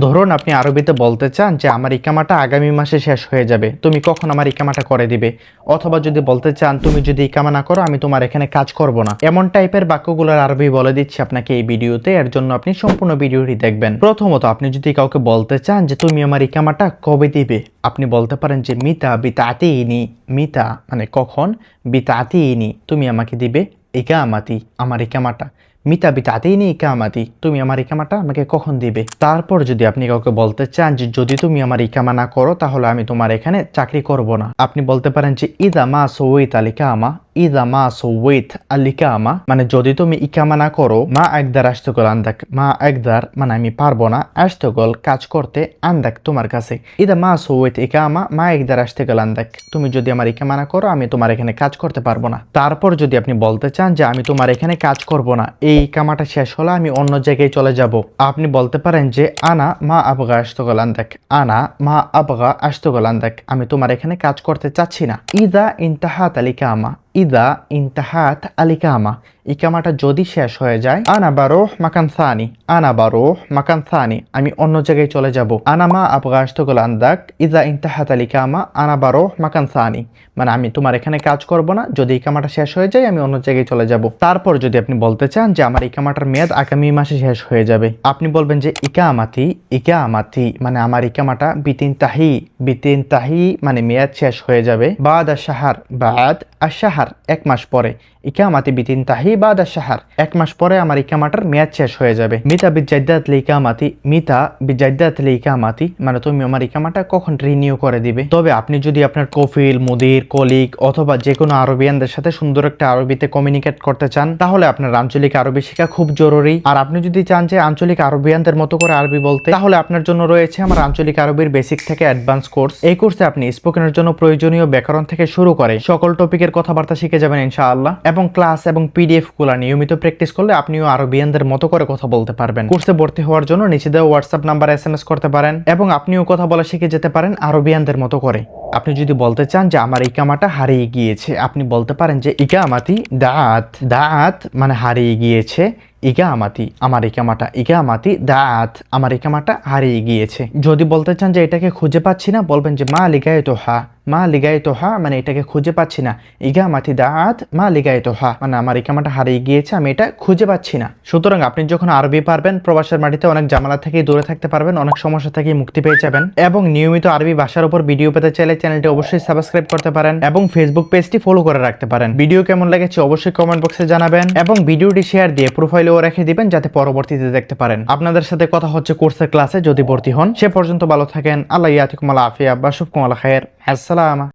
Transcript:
ধরুন আপনি আরবিতে বলতে চান যে আমার ইকামাটা আগামী মাসে শেষ হয়ে যাবে, তুমি কখন আমার ইকামাটা করে দিবে? অথবা যদি বলতে চান তুমি যদি ইকামা না করো আমি তোমার এখানে কাজ করব না। এমন টাইপের বাক্যগুলোর আরবি বলে দিচ্ছি আপনাকে এই ভিডিওতে, এর জন্য আপনি সম্পূর্ণ ভিডিওটি দেখবেন। প্রথমত আপনি যদি কাউকে বলতে চান যে তুমি আমার ইকামাটা কবে দিবে, আপনি বলতে পারেন যে মিতা বিতাতিনি, মিতা মানে কখন, বিতাতিনি তুমি আমাকে দিবে, ইকামাতি আমার ইকামাটা, মিতা বিতাতিনি ইকামাতি তুমি আমার ইকামাটা আমাকে কখন দিবে। তারপর যদি আপনি কাউকে বলতে চান যে যদি তুমি আমার ইকামা না করো তাহলে আমি তোমার এখানে চাকরি করব না, আপনি বলতে পারেন যে ইদা মা সৌইত আল ইকামা, ইদা মা সৌইত আল ইকামা মানে যদি তুমি ইকামা না করো, মা একদার আশতগল আন্দাক, মা একদার মানে আমি পারবো না, আশতগল কাজ করতে, আন্দাক তোমার কাছে, ইদা মা সৌইত ইকামা মা একদার আশতগল আন্দাক তুমি যদি আমার ইকামা না করো আমি তোমার এখানে কাজ করতে পারবো না। তারপর যদি আপনি বলতে চান যে আমি তোমার এখানে কাজ করব না, এই ইকামাটা শেষ হলে আমি অন্য জায়গায় চলে যাব, আপনি বলতে পারেন যে আনা মা আবগা আশতগল আন্দাক, আনা মা আবগা আশতগল আন্দাক আমি তোমার এখানে কাজ করতে চাচ্ছি না। ইদা ইনতাহাত আল ইকামা, ইদা ইনতাহাত আল ইকামা ইকামাটা যদি শেষ হয়ে যায়, আনা বারোহ মাকান সানি, আনা বারোহ মাকান সানি আমি অন্য জায়গায় চলে যাব, আনা মা আবগা আশতগল আন্দাক ইদা ইনতাহাত আল ইকামা আনা বারোহ মাকান সানি মানে আমি তোমার এখানে কাজ করব না, যদি ইকামাটা শেষ হয়ে যায় আমি অন্য জায়গায় চলে যাব। তারপর যদি আপনি বলতে চান যে আমার ইকামাটার মেয়াদ আগামী মাসে শেষ হয়ে যাবে, আপনি বলবেন যে ইকামাতি, ইকামাতি মানে আমার ইকামাটা বিতিন তাহি, বিতিন তাহি মানে মেয়াদ শেষ হয়ে যাবে, বাদ আশ-শাহর, বাদ আশ-শাহর এক মাস পরে, ইকামাতি বিতিন তাহি বাদ আশ-শাহর এক মাস পরে আমার ইকামাটার মেয়াদ শেষ হয়ে যাবে। মিতা বিজাদ্দাত লি ইকামাতি, মিতা বিজাদ্দাত লি ইকামাতি মানে তুমি আমার ইকামাটা কখন রিনিউ করে দিবে। তবে আপনি যদি আপনার কফিল, মুদির, কলিগ অথবা যে কোনো আরবিয়ানদের সাথে সুন্দর একটা আরবিতে কমিউনিকেট করতে চান তাহলে আপনার আঞ্চলিক আরবি শেখা খুব জরুরি। আর আপনি যদি চান যে আঞ্চলিক আরবিয়ানদের মতো করে আরবি বলতে, তাহলে আপনার জন্য রয়েছে আমার আঞ্চলিক আরবির বেসিক থেকে অ্যাডভান্স কোর্স। এই কোর্সে আপনি স্পোকেনের জন্য প্রয়োজনীয় ব্যাকরণ থেকে শুরু করে সকল টপিকের কথাবার্তা শিখে যাবেন ইনশাআল্লাহ, এবং ক্লাস এবং পিডিএফ গুলা নিয়মিত প্র্যাকটিস করলে আপনিও আরবিয়ানদের মতো করে কথা বলতে পারবেন। কোর্সে ভর্তি হওয়ার জন্য নিচে দেওয়া হোয়াটসঅ্যাপ নাম্বারে SMS করতে পারেন এবং আপনিও কথা বলা শিখে যেতে পারেন আরবিয়ানদের মতো করে। আপনি যদি বলতে চান যে আমার ইকামাটা হারিয়ে গিয়েছে, আপনি বলতে পারেন যে ইকামাতি দাআত, দাআত মানে হারিয়ে গিয়েছে, ইকামাতি আমার ইকামাটা, ইকামাতি দাআত আমার ইকামাটা হারিয়ে গিয়েছে। যদি বলতে চান যে এটাকে খুঁজে পাচ্ছি না, বলবেন যে মা লিগায়তুহা, মা লিগায়তুহা মানে এটাকে খুঁজে পাচ্ছি না, ইকামাতি দাআত মা লিগায়তুহা মানে আমার ইকামাটা হারিয়ে গিয়েছে, আমি এটা খুঁজে পাচ্ছি না। সুতরাং আপনি যখন আরবি পারবেন প্রবাসের মাটিতে অনেক ঝামেলা থেকে দূরে থাকতে পারবেন, অনেক সমস্যা থেকে মুক্তি পেয়ে যাবেন। এবং নিয়মিত আরবি ভাষার উপর ভিডিও পেতে চাইলে চ্যানেলটি অবশ্যই সাবস্ক্রাইব করতে পারেন এবং ফেসবুক পেজটি ফলো করে রাখতে পারেন। ভিডিও কেমন লেগেছে অবশ্যই কমেন্ট বক্সে জানাবেন এবং ভিডিওটি শেয়ার দিয়ে প্রোফাইলেও রেখে দিবেন যাতে পরবর্তীতে দেখতে পারেন। আপনাদের সাথে কথা হচ্ছে কোর্সের ক্লাসে যদি ভর্তি হন। সে পর্যন্ত ভালো থাকেন। আল্লাহ ইয়াতিকুম আল আফিয়া বা শুভকুম আল খায়ের। আসসালাম।